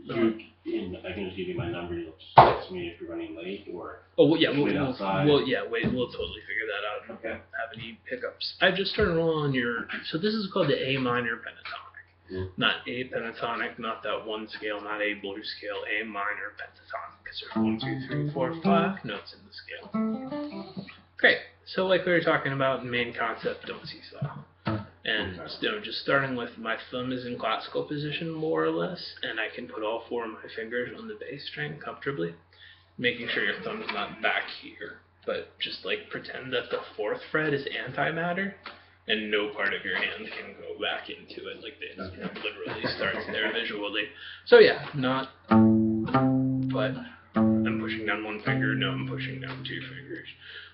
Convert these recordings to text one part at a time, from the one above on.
I can just give you my number. You'll just text me if you're running late, or wait outside. We'll totally figure that out. Okay. Have any pickups? I just started rolling on your. So this is called the A minor pentatonic, not A pentatonic, not that one scale, not A blues scale, A minor pentatonic. Because there's 1, 2, 3, 4, 5 notes in the scale. Great. So like we were talking about, main concept, don't seesaw. And just starting with my thumb is in classical position more or less, and I can put all 4 of my fingers on the bass string comfortably, making sure your thumb's not back here, but just like pretend that the 4th fret is antimatter, and no part of your hand can go back into it, like it literally starts there visually. So yeah, not, but I'm pushing down 1 finger, no, I'm pushing down 2 fingers.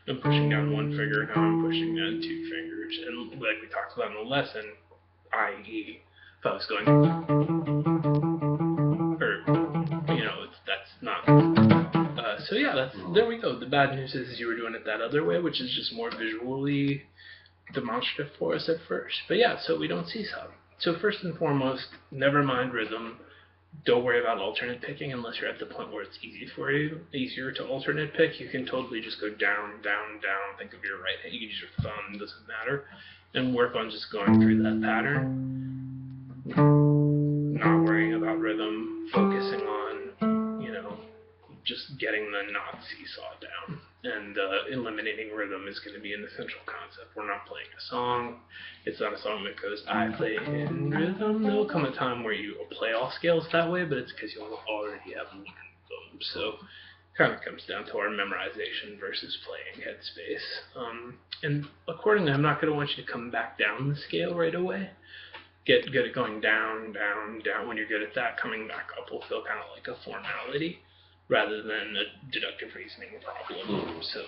I'm pushing down 1 finger, now I'm pushing down 2 fingers. And like we talked about in the lesson, i.e., if I was going, that's not. So yeah, there we go. The bad news is you were doing it that other way, which is just more visually demonstrative for us at first. But yeah, so we don't seesaw. So first and foremost, never mind rhythm. Don't worry about alternate picking unless you're at the point where it's easier to alternate pick. You can totally just go down, down, down. Think of your right hand. You can use your thumb, doesn't matter. And work on just going through that pattern. Not worrying about rhythm, focusing on, just getting the not seesaw down. And eliminating rhythm is going to be an essential concept. We're not playing a song. It's not a song that goes, I play in rhythm. There'll come a time where you will play all scales that way, but it's because you already have one rhythm. So it kind of comes down to our memorization versus playing headspace. And accordingly, I'm not going to want you to come back down the scale right away. Get good at going down, down, down. When you're good at that, coming back up will feel kind of like a formality, rather than a deductive reasoning problem. So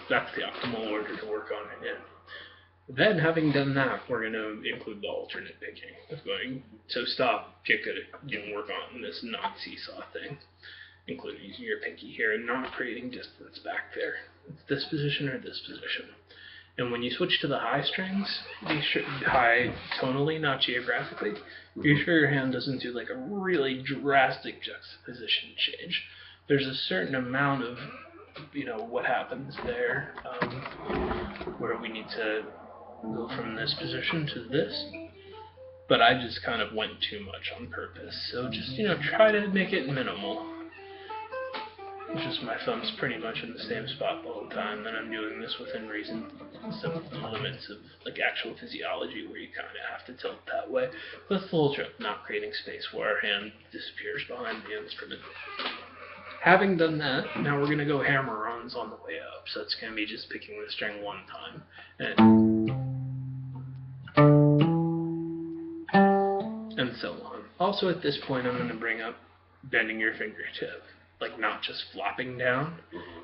that's the optimal order to work on it in. Then, having done that, we're going to include the alternate picking of going. So stop, get good at work on this not seesaw thing, including using your pinky here and not creating distance back there. It's this position or this position. And when you switch to the high strings, be sure, high tonally, not geographically, be sure your hand doesn't do like a really drastic juxtaposition change. There's a certain amount of, what happens there, where we need to go from this position to this. But I just kind of went too much on purpose. So just, try to make it minimal. It's just my thumb's pretty much in the same spot the whole time, and I'm doing this within reason, some limits of like actual physiology where you kind of have to tilt that way. That's the whole trick, not creating space where our hand disappears behind the instrument. Having done that, now we're going to go hammer-ons on the way up, so it's going to be just picking the string 1 time. And so on. Also at this point, I'm going to bring up bending your fingertip. Like not just flopping down,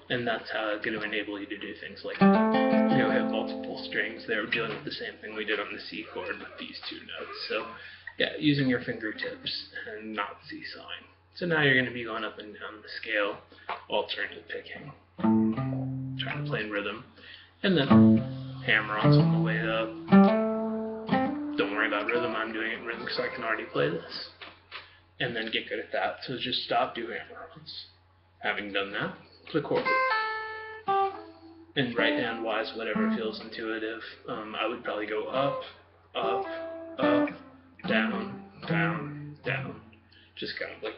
and that's how it's going to enable you to do things like, hit multiple strings. They're dealing with the same thing we did on the C chord with these 2 notes. So, yeah, using your fingertips and not seesawing. So now you're going to be going up and down the scale, alternate picking, trying to play in rhythm, and then hammer-ons on the way up. Don't worry about rhythm. I'm doing it in rhythm because I can already play this. And then get good at that. So just stop, do hammer-ons. Having done that, click chord. And right hand wise, whatever feels intuitive. I would probably go up, up, up, down, down, down. Just kind of like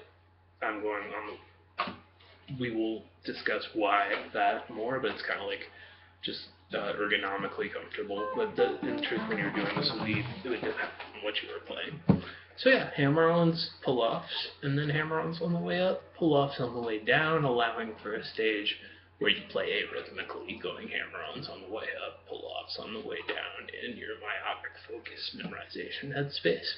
I'm going on. We will discuss why that more, but it's kind of like just ergonomically comfortable. But in truth, when you're doing this, it would depend on what you were playing. So yeah, hammer-ons, pull-offs, and then hammer-ons on the way up, pull-offs on the way down, allowing for a stage where you play arrhythmically, going hammer-ons on the way up, pull-offs on the way down in your myopic focus memorization headspace.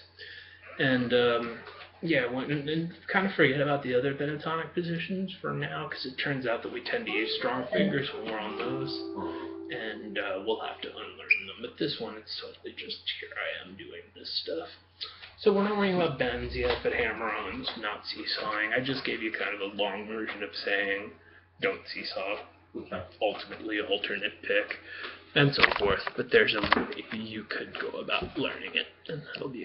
And and kind of forget about the other pentatonic positions for now, because it turns out that we tend to use strong fingers when we're on those, and we'll have to unlearn them. But this one, it's totally just, here I am doing this stuff. So we're not worrying about bends yet, but hammer-ons, not seesawing. I just gave you kind of a long version of saying, don't seesaw, ultimately alternate pick, and so forth. But there's a way you could go about learning it, and that'll be